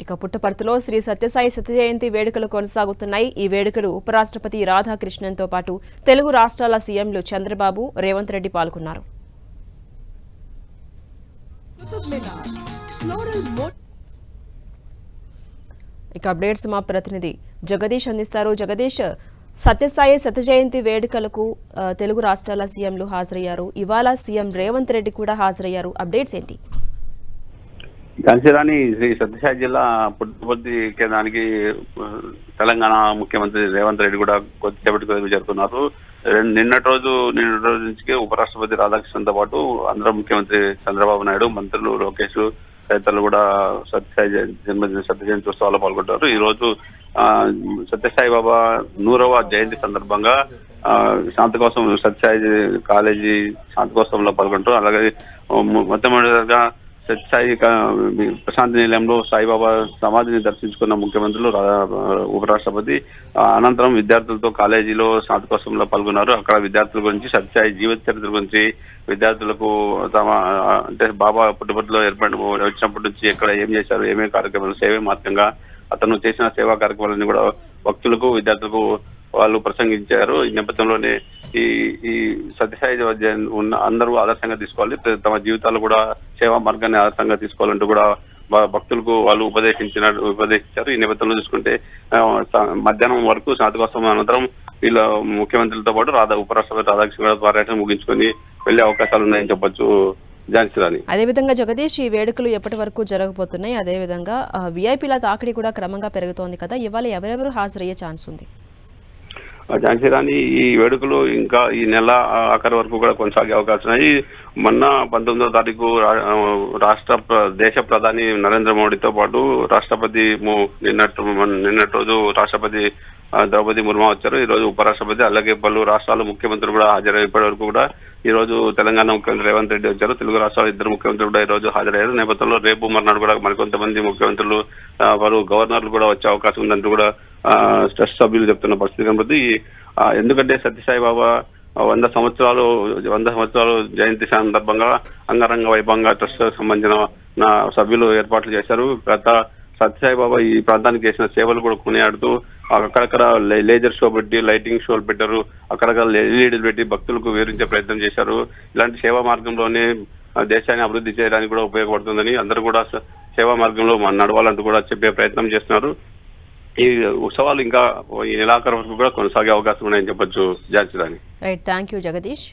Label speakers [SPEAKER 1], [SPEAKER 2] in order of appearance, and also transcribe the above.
[SPEAKER 1] ఇక పుట్టపర్తిలో శ్రీ సత్యసాయి సత్యజయంతి వేడుకలు కొనసాగుతున్నాయి. ఈ వేడుకలు ఉపరాష్ట్రపతి రాధాకృష్ణన్తో పాటు తెలుగు రాష్ట్రాల సీఎంలు చంద్రబాబు, రేవంత్ రెడ్డి పాల్గొన్నారు. ఇక అప్డేట్స్ మా ప్రతినిధి జగదీష్ అందిస్తారు. జగదీష్, సత్యసాయి సత్యజయంతి వేడుకలకు తెలుగు రాష్ట్రాల సీఎంలు హాజరయ్యారు. ఇవాళ సీఎం రేవంత్ రెడ్డి కూడా హాజరయ్యారు. అప్డేట్స్ ఏంటి?
[SPEAKER 2] కాశీరాణి శ్రీ సత్యసాయి జిల్లా పుట్టపర్తి కేంద్రానికి తెలంగాణ ముఖ్యమంత్రి రేవంత్ రెడ్డి కూడా కొద్దిసేపటికి చేరుకున్నారు. నిన్నటి రోజు నుంచి ఉపరాష్ట్రపతి రాధాకృష్ణన్తో పాటు ఆంధ్ర ముఖ్యమంత్రి చంద్రబాబు నాయుడు, మంత్రులు లోకేష్ తదితరులు కూడా సత్యజయంతి ఉత్సవాల్లో పాల్గొంటారు. ఈ రోజు సత్యసాయి బాబా 100వ జయంతి సందర్భంగా శాంతికోసం సత్యసాయి కాలేజీ శాంతికోసంలో పాల్గొంటారు. అలాగే మొట్టమొదటిగా సత్యసాయి ప్రశాంతి నిలయంలో సాయిబాబా సమాధిని దర్శించుకున్న ముఖ్యమంత్రులు, ఉపరాష్ట్రపతి అనంతరం విద్యార్థులతో కాలేజీలో శాంతికోసంలో పాల్గొన్నారు. అక్కడ విద్యార్థుల గురించి సత్యసాయి జీవిత చరిత్ర గురించి విద్యార్థులకు తమ అంటే బాబా పుట్టుబడిలో వచ్చినప్పటి నుంచి ఎక్కడ ఏం చేశారు, ఏమేమి కార్యక్రమాలు, సేవే మార్గంగా అతను చేసిన సేవా కార్యక్రమాలన్నీ కూడా భక్తులకు విద్యార్థులకు వాళ్ళు ప్రసంగించారు. ఈ నేపథ్యంలోనే ఈ సత్యసాయి ఉన్న అందరూ ఆదర్శంగా తీసుకోవాలి, తమ జీవితాలు కూడా సేవా మార్గాన్ని ఆదర్శంగా తీసుకోవాలంటూ కూడా భక్తులకు వాళ్ళు ఉపదేశించారు. ఈ నేపథ్యంలో చూసుకుంటే మధ్యాహ్నం వరకు శాంతికోసం అనంతరం వీళ్ళ ముఖ్యమంత్రులతో పాటు ఉపరాష్ట్రపతి రాధాకృష్ణ పర్యటన ముగించుకొని వెళ్లే అవకాశాలు ఉన్నాయని చెప్పొచ్చు.
[SPEAKER 1] అదేవిధంగా జగదీష్, ఈ వేడుకలు ఎప్పటి వరకు జరగబోతున్నాయి? అదేవిధంగా విఐపీల తాకిడి కూడా క్రమంగా పెరుగుతోంది కదా, ఇవాళ ఎవరెవరు హాజరయ్యే ఛాన్స్ ఉంది?
[SPEAKER 2] ఝాన్సీ, ఈ వేడుకలు ఇంకా ఈ నెల ఆఖరి వరకు కూడా కొనసాగే అవకాశం ఉన్నాయి. మొన్న 19వ తారీఖు దేశ ప్రధాని నరేంద్ర మోడీతో పాటు రాష్ట్రపతి నిన్నటి రోజు రాష్ట్రపతి ద్రౌపది ముర్ము వచ్చారు. ఈ రోజు ఉపరాష్ట్రపతి, అలాగే పలు రాష్ట్రాల ముఖ్యమంత్రులు కూడా హాజరయ్యే వరకు కూడా ఈ రోజు తెలంగాణ ముఖ్యమంత్రి రేవంత్ రెడ్డి వచ్చారు. తెలుగు రాష్ట్రాల 2 ముఖ్యమంత్రులు కూడా ఈ రోజు హాజరయ్యారు. నేపథ్యంలో రేపు మర్నాడు కూడా మరికొంతమంది ముఖ్యమంత్రులు, వారు గవర్నర్లు కూడా వచ్చే అవకాశం ఉందంటూ కూడా ట్రస్ట్ సభ్యులు చెప్తున్న పరిస్థితి కనబడుతుంది. ఎందుకంటే సత్యసాయి బాబా 100 సంవత్సరాలు జయంతి సందర్భంగా అంగరంగ వైభవంగా ట్రస్ట్ సంబంధించిన సభ్యులు ఏర్పాట్లు చేశారు. గత సత్యసాయి బాబా ఈ ప్రాంతానికి చేసిన సేవలు కూడా కొనియాడుతూ అక్కడక్కడ లేజర్ షో పెట్టి, లైటింగ్ షోలు పెట్టారు. అక్కడక్కడ ఎల్ఈడీలు పెట్టి భక్తులకు వివరించే ప్రయత్నం చేశారు. ఇలాంటి సేవా మార్గంలోనే దేశాన్ని అభివృద్ధి చేయడానికి కూడా ఉపయోగపడుతుందని అందరూ కూడా సేవా మార్గంలో నడవాలంటూ కూడా చెప్పే ప్రయత్నం చేస్తున్నారు. ఈ ఉత్సవాలు ఇంకా ఈ నెలాఖరు వరకు కూడా కొనసాగే అవకాశం ఉన్నాయని చెప్పొచ్చు. Jhansi Rani.
[SPEAKER 1] Right, thank you Jagadish.